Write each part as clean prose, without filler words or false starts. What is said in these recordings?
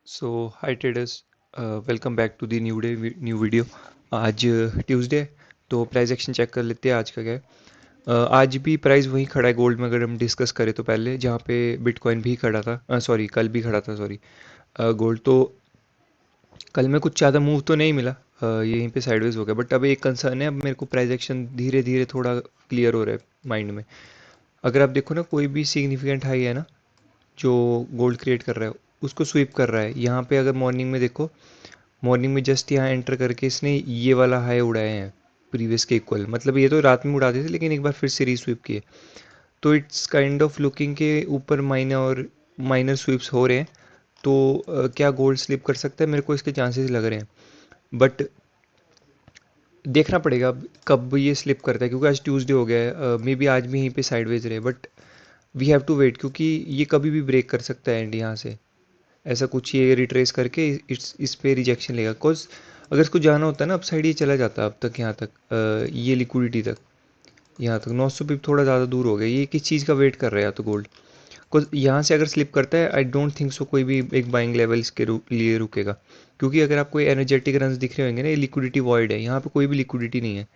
So hi traders, welcome back to the new video. आज Tuesday, तो price action check कर लेते हैं आज का क्या है। आज भी प्राइस वहीं खड़ा है गोल्ड में, अगर हम डिस्कस करें तो पहले जहाँ पे बिटकॉइन भी खड़ा था, सॉरी कल भी खड़ा था, सॉरी। गोल्ड तो कल में कुछ ज़्यादा मूव तो नहीं मिला, यहीं पे साइडवेज हो गया। बट अब एक कंसर्न है, अब मेरे को प्राइस एक्शन धीरे धीरे थोड़ा क्लियर हो रहा है माइंड में। अगर आप देखो ना, कोई भी सिग्निफिकेंट हाई है ना जो गोल्ड क्रिएट कर रहा है, उसको स्वीप कर रहा है। यहाँ पे अगर मॉर्निंग में देखो, मॉर्निंग में जस्ट यहाँ एंटर करके इसने ये वाला हाई उड़ाए हैं प्रीवियस के इक्वल। मतलब ये तो रात में उड़ाते थे, लेकिन एक बार फिर से रीस्वीप किए। तो इट्स काइंड ऑफ लुकिंग के ऊपर माइनर स्वीप्स हो रहे हैं। तो क्या गोल्ड स्लिप कर सकता है? मेरे को इसके चांसेस लग रहे हैं, बट देखना पड़ेगा अब कब ये स्लिप करता है, क्योंकि आज ट्यूसडे हो गया है। मे बी आज भी यहीं पे साइडवेज रहे, but we have to wait, क्योंकि ये कभी भी ब्रेक कर सकता है एंड यहाँ से ऐसा कुछ ये रिट्रेस करके इस पे रिजेक्शन लेगा। बिकॉज अगर इसको जाना होता है ना, अप साइड ये चला जाता अब तक, यहाँ तक ये लिक्विडिटी तक, यहाँ तक 900 पिप थोड़ा ज़्यादा दूर हो गया। ये किस चीज़ का वेट कर रहा है तो गोल्ड। बिकॉज यहाँ से अगर स्लिप करता है, आई डोंट थिंक सो कोई भी एक बाइंग लेवल इसके लिए रुकेगा। क्योंकि अगर आपको एनर्जेटिक रन दिख रहे होंगे ना, ये लिक्विडिटी वॉइड है, यहाँ पे कोई भी लिक्विडिटी नहीं है।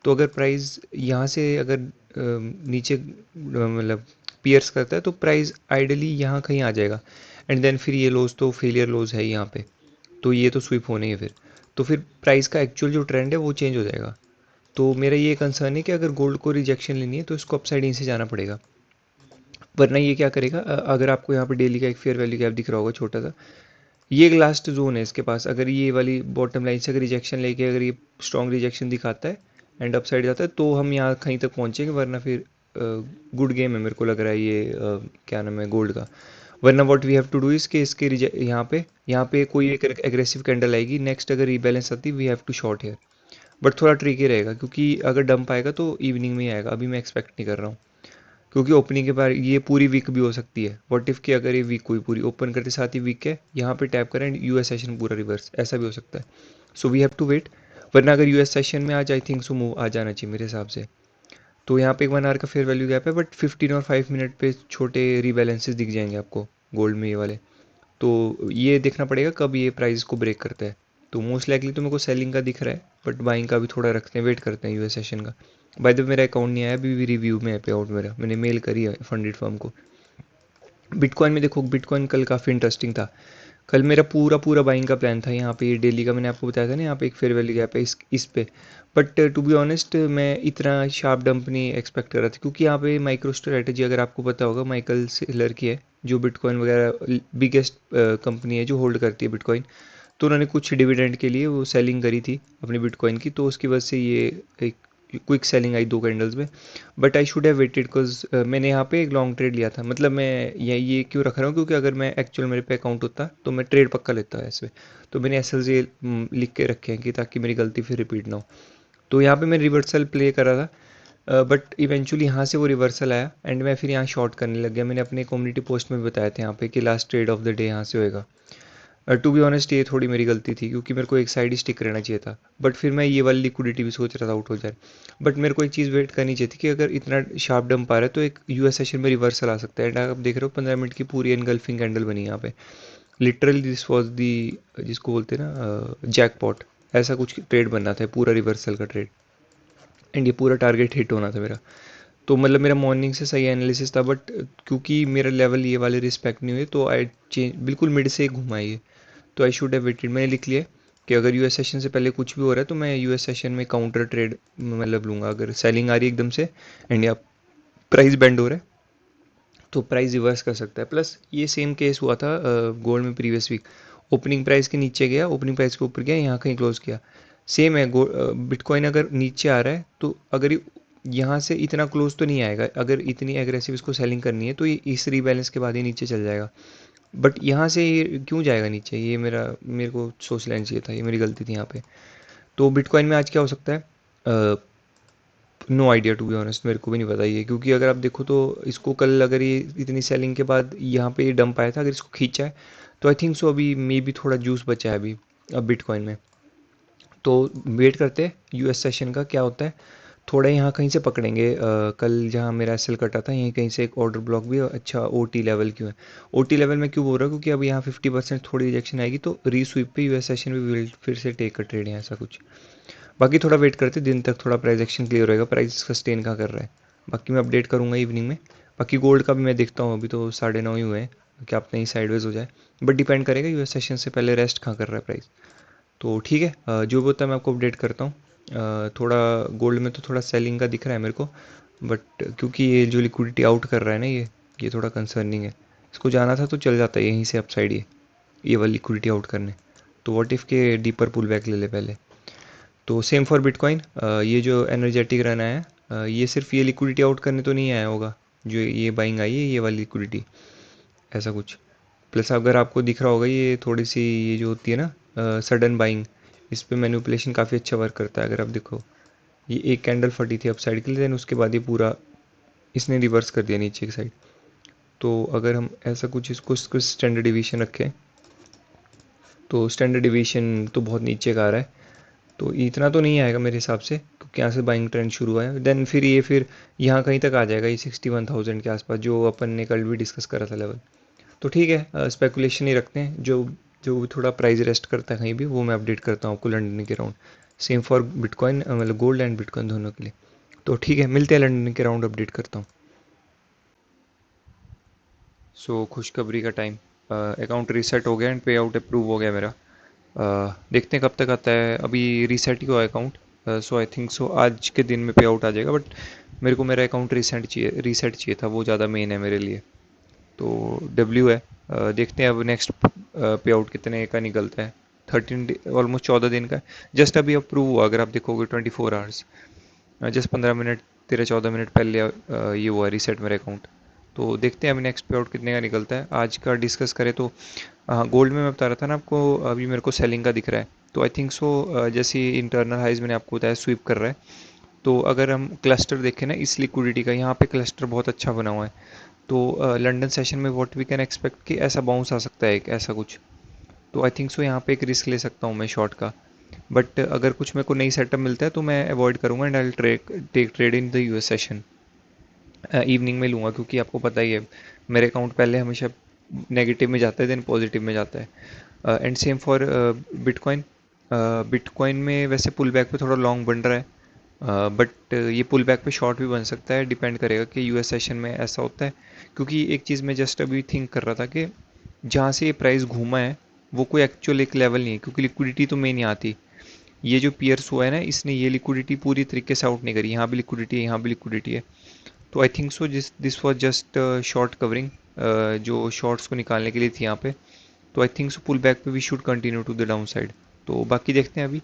तो अगर प्राइस यहाँ से अगर नीचे मतलब पियर्स करता है, तो प्राइस आइडली यहाँ कहीं आ जाएगा। एंड देन फिर ये लोज तो फेलियर लोज है यहाँ पे, तो ये तो स्विप होने ही है फिर। तो फिर प्राइस का एक्चुअल जो ट्रेंड है वो चेंज हो जाएगा। तो मेरा ये कंसर्न है कि अगर गोल्ड को रिजेक्शन लेनी है तो इसको अपसाइड इन से जाना पड़ेगा। वरना ये क्या करेगा, अगर आपको यहाँ पे डेली का एक फेयर वैल्यू गैप दिख रहा होगा छोटा सा, ये एक लास्ट जोन है इसके पास। अगर ये वाली बॉटम लाइन से अगर रिजेक्शन लेके अगर ये स्ट्रॉन्ग रिजेक्शन दिखाता है एंड अपसाइड जाता है, तो हम यहाँ कहीं तक पहुँचेंगे। वरना फिर गुड गेम है मेरे को लग रहा है ये, क्या नाम है, गोल्ड का। वरना what we have to do is कि इसके यहाँ पे कोई एक एग्रेसिव कैंडल आएगी, नेक्स्ट अगर रीबैलेंस आती we have to short here. But थोड़ा ट्रिकी रहेगा, क्योंकि अगर डंप आएगा तो इवनिंग में ही आएगा, अभी मैं एक्सपेक्ट नहीं कर रहा हूँ। क्योंकि ओपनिंग के बाद ये पूरी वीक भी हो सकती है। व्हाट इफ कि अगर ये वीक हुई पूरी, ओपन करते साथ ही वीक है, यहाँ पे टैप करें एंड यूएस सेशन पूरा रिवर्स, ऐसा भी हो सकता है। So we have to wait. वरना अगर यूएस सेशन में आज आई थिंक सो मूव आ जाना चाहिए मेरे हिसाब से। तो यहाँ पे एक 1 आवर का फेयर वैल्यू गैप है, बट 15 और 5 मिनट पे छोटे रीबैलेंसेस दिख जाएंगे आपको गोल्ड में, ये वाले। तो ये देखना पड़ेगा कब ये प्राइस को ब्रेक करता है। तो मोस्ट लाइकली तो मेरे को सेलिंग का दिख रहा है, बट बाइंग का भी थोड़ा रखते हैं, वेट करते हैं यूएस सेशन का। बाय द वे मेरा अकाउंट नहीं आया, अभी भी रिव्यू में है पे आउट मेरा, मैंने मेल करी है फंडेड फर्म को। बिटकॉइन में देखो, बिटकॉइन कल काफ़ी इंटरेस्टिंग था। कल मेरा पूरा पूरा बाइंग का प्लान था। यहाँ पे ये डेली का मैंने आपको बताया था ना, यहाँ पे एक फेयर वैल्यू गैप है इस पे। बट टू बी ऑनेस्ट, मैं इतना शार्प डंप नहीं एक्सपेक्ट कर रहा था, क्योंकि यहाँ पे माइक्रो स्ट्रेटेजी, अगर आपको पता होगा, माइकल सेलर की है, जो बिटकॉइन वगैरह बिगेस्ट कंपनी है जो होल्ड करती है बिटकॉइन। तो उन्होंने कुछ डिविडेंड के लिए वो सेलिंग करी थी अपनी बिटकॉइन की, तो उसकी वजह से ये एक क्विक सेलिंग आई 2 कैंडल्स में। But I should have waited, because मैंने यहाँ पे एक लॉन्ग ट्रेड लिया था। मतलब मैं ये क्यों रख रहा हूँ, क्योंकि अगर मैं एक्चुअल मेरे पे अकाउंट होता तो मैं ट्रेड पक्का लेता है ऐसे। तो मैंने एस एल जी लिख के रखे हैं कि ताकि मेरी गलती फिर रिपीट ना हो। तो यहाँ पे मैं रिवर्सल प्ले कर रहा था, बट इवेंचुअली यहाँ से वो रिवर्सल आया एंड मैं फिर यहाँ शॉर्ट करने लग गया। मैंने अपने कम्युनिटी पोस्ट में बताया था यहाँ पे कि last trade off the day यहाँ से होएगा। टू बी ऑनेस्ट ये थोड़ी मेरी गलती थी, क्योंकि मेरे को एक साइड ही स्टिक रहना चाहिए था। बट फिर मैं ये वाली लिक्विडिटी भी सोच रहा था आउट हो जाए। बट मेरे को एक चीज़ वेट करनी चाहिए थी कि अगर इतना शार्प डंप आ रहा है तो एक यूएस सेशन में रिवर्सल आ सकता है। एंड आप देख रहे हो 15 मिनट की पूरी एनगल्फिंग कैंडल बनी यहाँ पे। लिटरली दिस वॉज दी, जिसको बोलते हैं ना जैकपॉट, ऐसा कुछ ट्रेड बनना था, पूरा रिवर्सल का ट्रेड। एंड ये पूरा टारगेट हिट होना था मेरा। तो मतलब मेरा मॉर्निंग से सही एनालिसिस था, बट क्योंकि मेरा लेवल ये वाले रिस्पेक्ट नहीं हुए, तो आई चेंज बिल्कुल मिड से घुमा ये। तो आई शुड हैव वेटेड। मैंने लिख लिया कि अगर यूएस सेशन से पहले कुछ भी हो रहा है तो मैं यूएस सेशन में काउंटर ट्रेड मतलब लूँगा। अगर सेलिंग आ रही है एकदम से एंड या प्राइस बेंड हो रहा है, तो प्राइस रिवर्स कर सकता है। प्लस ये सेम केस हुआ था गोल्ड में प्रीवियस वीक। ओपनिंग प्राइस के नीचे गया, ओपनिंग प्राइस के ऊपर गया, यहाँ कहीं क्लोज किया। सेम है, बिटकॉइन अगर नीचे आ रहा है तो अगर यहाँ से इतना क्लोज तो नहीं आएगा। अगर इतनी एग्रेसिव इसको सेलिंग करनी है तो ये इस रीबैलेंस के बाद ही नीचे चल जाएगा। बट यहाँ से ये क्यों जाएगा नीचे, ये मेरे को सोच लेना चाहिए था, ये मेरी गलती थी यहाँ पे। तो बिटकॉइन में आज क्या हो सकता है, no idea to be honest, मेरे को भी नहीं पता ये। क्योंकि अगर आप देखो तो इसको कल अगर ये इतनी सेलिंग के बाद यहाँ पे ये डंप आया था, अगर इसको खींचा है तो आई थिंक सो अभी मे बी थोड़ा जूस बचा है अभी अब बिटकॉइन में। तो वेट करते हैं यूएस सेशन का क्या होता है। थोड़ा यहाँ कहीं से पकड़ेंगे, कल जहाँ मेरा एसएल कटा था यहीं कहीं से एक ऑर्डर ब्लॉक भी अच्छा ओटी लेवल क्यों है। ओटी लेवल में क्यों बोल रहा हूँ, क्योंकि अब यहाँ 50% थोड़ी रिजेक्शन आएगी तो रीस्वीप पे यूएस सेशन भी विल फिर से टेक अ ट्रेड है, ऐसा कुछ। बाकी थोड़ा वेट करते दिन तक, थोड़ा प्राइस एक्शन क्लियर रहेगा, प्राइस सस्टेन कहाँ कर रहा है। बाकी मैं अपडेट करूँगा इवनिंग में। बाकी गोल्ड का भी मैं देखता हूँ, अभी तो 9:30 ही हुए हैं, कि आप नहीं साइडवेज हो जाए। बट डिपेंड करेगा यूएस सेशन से पहले रेस्ट कहाँ कर रहा है प्राइस। तो ठीक है, जो भी होता है मैं आपको अपडेट करता हूँ। थोड़ा गोल्ड में तो थोड़ा सेलिंग का दिख रहा है मेरे को, बट क्योंकि ये जो लिक्विडिटी आउट कर रहा है ना, ये थोड़ा कंसर्निंग है। इसको जाना था तो चल जाता है यहीं से अपसाइड, ये वाली लिक्विडिटी आउट करने। तो व्हाट इफ़ के डीपर पुल बैक ले ले पहले। तो सेम फॉर बिटकॉइन, ये जो एनर्जेटिक रन आया है, ये सिर्फ ये लिक्विडिटी आउट करने तो नहीं आया होगा, जो ये बाइंग आई है ये वाली लिक्विडिटी, ऐसा कुछ। प्लस अगर आपको दिख रहा होगा ये थोड़ी सी, ये जो होती है ना सडन बाइंग, इस पे मैनिपुलेशन काफ़ी अच्छा वर्क करता है। अगर आप देखो, ये एक कैंडल फटी थी अपसाइड के लिए, देन उसके बाद ये पूरा इसने रिवर्स कर दिया नीचे की साइड। तो अगर हम ऐसा कुछ इसको स्टैंडर्ड डिवीजन रखें, तो स्टैंडर्ड डिवीजन तो बहुत नीचे का आ रहा है, तो इतना तो नहीं आएगा मेरे हिसाब से, क्योंकि यहाँ से बाइंग ट्रेंड शुरू हुआ है। देन फिर यहाँ कहीं तक आ जाएगा, ये 61,000 के आसपास, जो अपन ने कल भी डिस्कस करा था लेवल। तो ठीक है, स्पेकुलेशन ही रखते हैं, जो जो थोड़ा प्राइस रेस्ट करता है कहीं भी, वो मैं अपडेट करता हूँ आपको लंदन के राउंड। सेम फॉर बिटकॉइन, मतलब गोल्ड एंड बिटकॉइन दोनों के लिए। तो ठीक है, मिलते हैं लंदन के राउंड, अपडेट करता हूँ। सो खुशखबरी का टाइम, अकाउंट रीसेट हो गया एंड पे आउट अप्रूव हो गया मेरा। देखते हैं कब तक आता है, अभी रीसेट ही हुआ अकाउंट। सो आई थिंक सो आज के दिन में पे आउट आ जाएगा, बट मेरे को मेरा अकाउंट रीसेट चाहिए था, वो ज़्यादा मेन है मेरे लिए। तो डब्ल्यू है, देखते हैं अब नेक्स्ट पे आउट कितने का निकलता है। ऑलमोस्ट 14 दिन का है। जस्ट अभी अप्रूव हुआ, अगर आप देखोगे 24 आवर्स, जस्ट 15 मिनट, 13-14 मिनट पहले ये हुआ रीसेट मेरा अकाउंट। तो देखते हैं अभी नेक्स्ट पे आउट कितने का निकलता है। आज का डिस्कस करें तो गोल्ड में मैं बता रहा था ना आपको, अभी मेरे को सेलिंग का दिख रहा है। तो आई थिंक सो जैसे इंटरनल हाइज मैंने आपको बताया स्वीप कर रहा है। तो अगर हम क्लस्टर देखें ना इस लिक्विडिटी का, यहाँ पे क्लस्टर बहुत अच्छा बना हुआ है। तो लंदन सेशन में व्हाट वी कैन एक्सपेक्ट कि ऐसा बाउंस आ सकता है, एक ऐसा कुछ। तो आई थिंक सो यहाँ पे एक रिस्क ले सकता हूँ मैं शॉर्ट का। बट अगर कुछ मेरे को नई सेटअप मिलता है तो मैं अवॉइड करूँगा, and I take trade in the US session. Evening में लूँगा, क्योंकि आपको पता ही है मेरे अकाउंट पहले हमेशा नेगेटिव में जाता है, देन पॉजिटिव में जाता है। And same for bitcoin. Bitcoin में वैसे पुल बैक पे थोड़ा लॉन्ग बन रहा है, बट ये पुल बैक पे शॉर्ट भी बन सकता है, डिपेंड करेगा कि यूएस सेशन में ऐसा होता है। क्योंकि एक चीज़ मैं जस्ट अभी थिंक कर रहा था कि जहाँ से ये प्राइस घूमा है वो कोई एक्चुअल एक लेवल नहीं है, क्योंकि लिक्विडिटी तो मेन यहाँ थी। ये जो पियर्स हुआ है ना, इसने ये लिक्विडिटी पूरी तरीके से आउट नहीं करी, यहाँ भी लिक्विडिटी है, यहाँ भी लिक्विडिटी है। तो I think so this was just short covering, जो शॉर्ट्स को निकालने के लिए थी यहाँ पे। तो I think so pull back पे we should continue to the downside. तो बाकी देखते हैं अभी।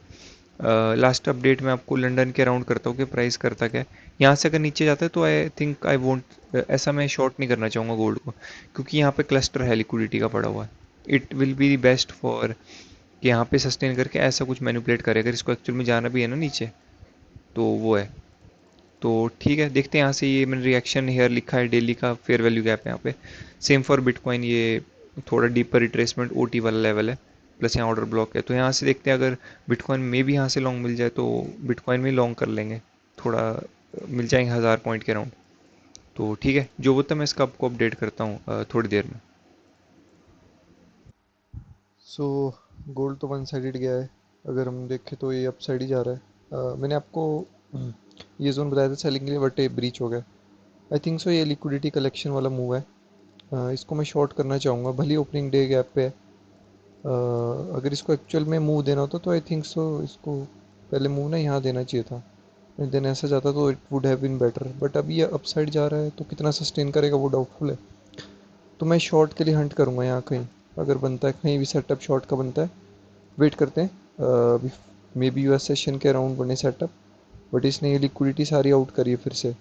लास्ट अपडेट मैं आपको लंदन के अराउंड करता हूँ कि प्राइस करता क्या है। यहाँ से अगर नीचे जाता है तो आई थिंक आई वोंट, ऐसा मैं शॉर्ट नहीं करना चाहूँगा गोल्ड को, क्योंकि यहाँ पे क्लस्टर है लिक्विडिटी का पड़ा हुआ है। It will be best for कि यहाँ पे सस्टेन करके ऐसा कुछ मैनिपुलेट करे, अगर इसको एक्चुअल में जाना भी है ना नीचे, तो वो है। तो ठीक है, देखते हैं यहाँ से। ये मैंने रिएक्शन हेयर लिखा है, डेली का फेयर वैल्यू गैप है यहाँ पे। सेम फॉर बिटकॉइन, ये थोड़ा डीपर रिट्रेसमेंट ओटी वाला लेवल है, प्लस यहाँ ऑर्डर ब्लॉक है। तो यहाँ से देखते हैं, अगर बिटकॉइन में भी यहाँ से लॉन्ग मिल जाए तो बिटकॉइन में लॉन्ग कर लेंगे, थोड़ा मिल जाएंगे 1000 पॉइंट के अराउंड। तो ठीक है, जो होता है मैं इसका आपको अपडेट करता हूँ थोड़ी देर में। सो गोल्ड तो वन साइडेड गया है। अगर हम देखें तो ये अप साइड ही जा रहा है। मैंने आपको ये जोन बताया था सेलिंग के लिए, बट ये ब्रीच हो गया। आई थिंक सो ये लिक्विडिटी कलेक्शन वाला मूव है। इसको मैं शॉर्ट करना चाहूँगा, भली ओपनिंग डे गैप पे है। अगर इसको एक्चुअल में मूव देना होता तो आई थिंक सो इसको पहले मूव ना यहाँ देना चाहिए था, देन ऐसा जाता तो it would have been better. But अभी ये अप साइड जा रहा है तो कितना सस्टेन करेगा वो डाउटफुल है। तो मैं शॉर्ट के लिए हंट करूँगा यहाँ कहीं, अगर बनता है कहीं भी सेटअप शॉर्ट का बनता है। वेट करते हैं, मे बी यूएस सेशन के अराउंड बने सेटअप। बट इसने ये लिक्विडिटी सारी आउट करी है फिर से,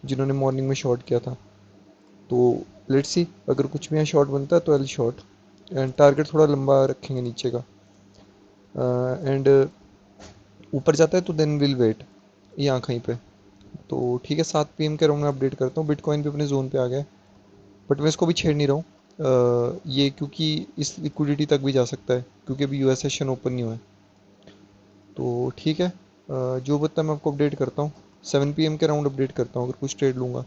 जिन्होंने मॉर्निंग में शॉर्ट किया था। तो लेट्स सी, अगर कुछ भी यहाँ शॉर्ट बनता है तो एल शॉर्ट, एंड टारगेट थोड़ा लंबा रखेंगे नीचे का। एंड ऊपर जाता है तो देन विल वेट यहाँ कहीं पे। तो ठीक है, 7 PM के अराउंड में अपडेट करता हूँ। बिटकॉइन भी अपने जोन पे आ गया है, बट मैं इसको भी छेड़ नहीं रहा हूँ। ये क्योंकि इस लिक्विडिटी तक भी जा सकता है, क्योंकि अभी यूएस सेशन ओपन नहीं हुआ है। तो ठीक है, जो बता मैं आपको अपडेट करता हूँ। 7 PM के अराउंड अपडेट करता हूँ अगर कुछ ट्रेड लूँगा।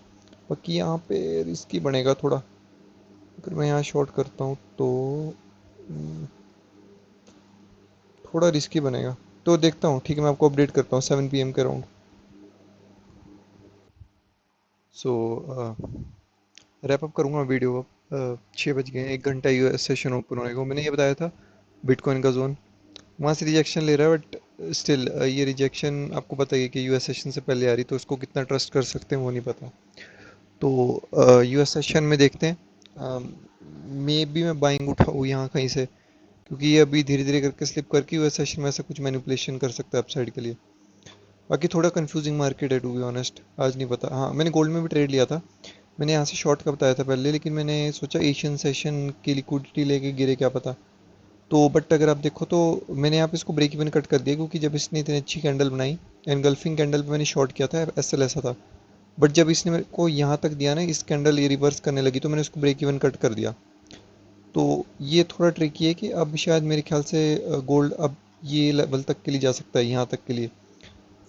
बाकी यहाँ पे रिस्की बनेगा थोड़ा, अगर मैं यहाँ शॉर्ट करता हूँ तो हम्म, थोड़ा रिस्की बनेगा। तो देखता हूँ, ठीक है, मैं आपको अपडेट करता हूँ 7 PM के अराउंड। सो रैप अप करूँगा वीडियो अब। 6 बज गए, 1 घंटा यूएस सेशन ओपन होने को। मैंने ये बताया था बिटकॉइन का जोन, वहाँ से रिजेक्शन ले रहा है, बट स्टिल ये रिजेक्शन आपको पता ही है कि यूएस सेशन से पहले आ रही, तो उसको कितना ट्रस्ट कर सकते हैं वो नहीं पता। तो यूएस सेशन में देखते हैं, मे बी मैं बाइंग उठाऊँ यहाँ कहीं से, क्योंकि ये अभी धीरे धीरे करके स्लिप करके यूएस सेशन में ऐसा कुछ मैनिपुलेशन कर सकता है अपसाइड के लिए। बाकी थोड़ा कंफ्यूजिंग मार्केट है टू बी ऑनेस्ट, आज नहीं पता। हाँ, मैंने गोल्ड में भी ट्रेड लिया था, मैंने यहाँ से शॉर्ट का बताया था पहले, लेकिन मैंने सोचा एशियन सेशन की लिक्विडिटी लेके गिरे क्या पता। तो बट अगर आप देखो तो मैंने यहाँ पे इसको ब्रेक इवन कट कर दिया, क्योंकि जब इसने इतनी अच्छी कैंडल बनाई, एनगल्फिंग कैंडल पे मैंने शॉर्ट किया था, एस एल ऐसा था। बट जब इसने मेरे को यहाँ तक दिया ना, इस कैंडल ये रिवर्स करने लगी, तो मैंने उसको ब्रेक इवन कट कर दिया। तो ये थोड़ा ट्रिकी है कि अब शायद मेरे ख्याल से गोल्ड अब ये लेवल तक के लिए जा सकता है, यहाँ तक के लिए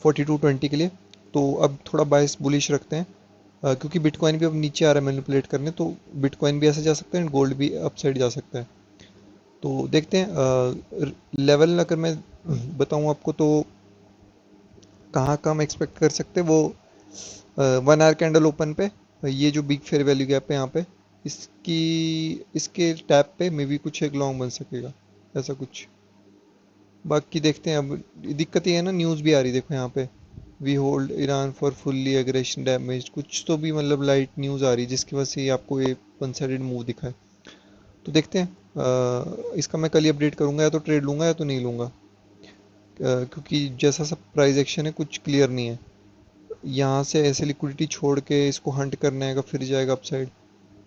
4220 के लिए। तो अब थोड़ा बायस बुलिश रखते हैं, क्योंकि बिटकॉइन भी अब नीचे आ रहा है मैनिपुलेट करने, तो बिटकॉइन भी ऐसे जा सकता है, गोल्ड भी अपसाइड जा सकता है। तो देखते हैं लेवल अगर मैं बताऊं आपको तो कहाँ का हम एक्सपेक्ट कर सकते हैं वो। 1 आवर कैंडल ओपन पे, ये जो बिग फेयर वैल्यू गैप है यहाँ पे, इसकी इसके टैप पे मे बी कुछ एक लॉन्ग बन सकेगा, ऐसा कुछ। बाकी देखते हैं। अब दिक्कत ये है ना, न्यूज़ भी आ रही देखो यहाँ पे, we hold Iran for fully aggression damage, कुछ तो भी मतलब लाइट न्यूज़ आ रही है जिसकी वजह से ये आपको ये वन साइडेड मूव दिखा है। तो देखते हैं, इसका मैं कल ही अपडेट करूंगा, या तो ट्रेड लूंगा या तो नहीं लूंगा। क्योंकि जैसा सब प्राइस एक्शन है कुछ क्लियर नहीं है, यहाँ से ऐसे लिक्विडिटी छोड़ के इसको हंट करने आएगा फिर जाएगा अपसाइड,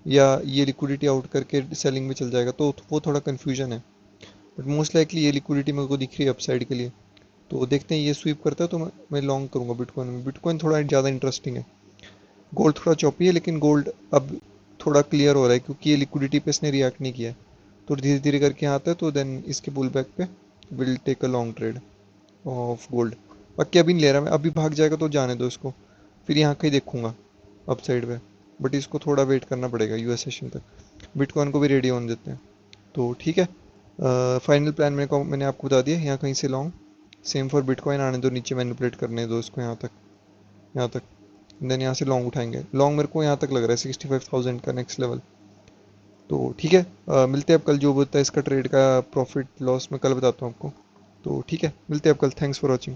या ये लिक्विडिटी आउट करके सेलिंग में चल जाएगा, तो वो थोड़ा कन्फ्यूजन है। बट मोस्ट लाइकली ये लिक्विडिटी मेरे को दिख रही है अपसाइड के लिए। तो देखते हैं, ये स्वीप करता है तो मैं लॉन्ग करूंगा बिटकॉइन में। बिटकॉइन थोड़ा ज़्यादा इंटरेस्टिंग है, गोल्ड थोड़ा चौपी है, लेकिन गोल्ड अब थोड़ा क्लियर हो रहा है क्योंकि ये लिक्विडिटी पे इसने रिएक्ट नहीं किया है। तो धीरे धीरे करके यहाँ आता है, तो देन इसके पुल बैक पे will take a long trade of gold. बाकी अभी नहीं ले रहा मैं, अभी भाग जाएगा तो जाने दो इसको, फिर यहाँ कहीं देखूंगा अप साइड पे। बट इसको थोड़ा वेट करना पड़ेगा यूएस सेशन तक, बिटकॉइन को भी रेडी होने देते हैं। तो ठीक है, फाइनल प्लान मैंने आपको बता दिया, यहाँ कहीं से लॉन्ग। सेम फॉर बिटकॉइन, आने दो नीचे, मैनिपुलेट करने दो इसको यहाँ तक, यहाँ तक। देन यहाँ से लॉन्ग उठाएंगे, लॉन्ग मेरे को यहाँ तक लग रहा है 65,000 का नेक्स्ट लेवल। तो ठीक है, मिलते हैं अब कल, जो भी होता है इसका ट्रेड का प्रॉफिट लॉस मैं कल बताता हूँ आपको। तो ठीक है, मिलते हैं अब कल। Thanks for watching.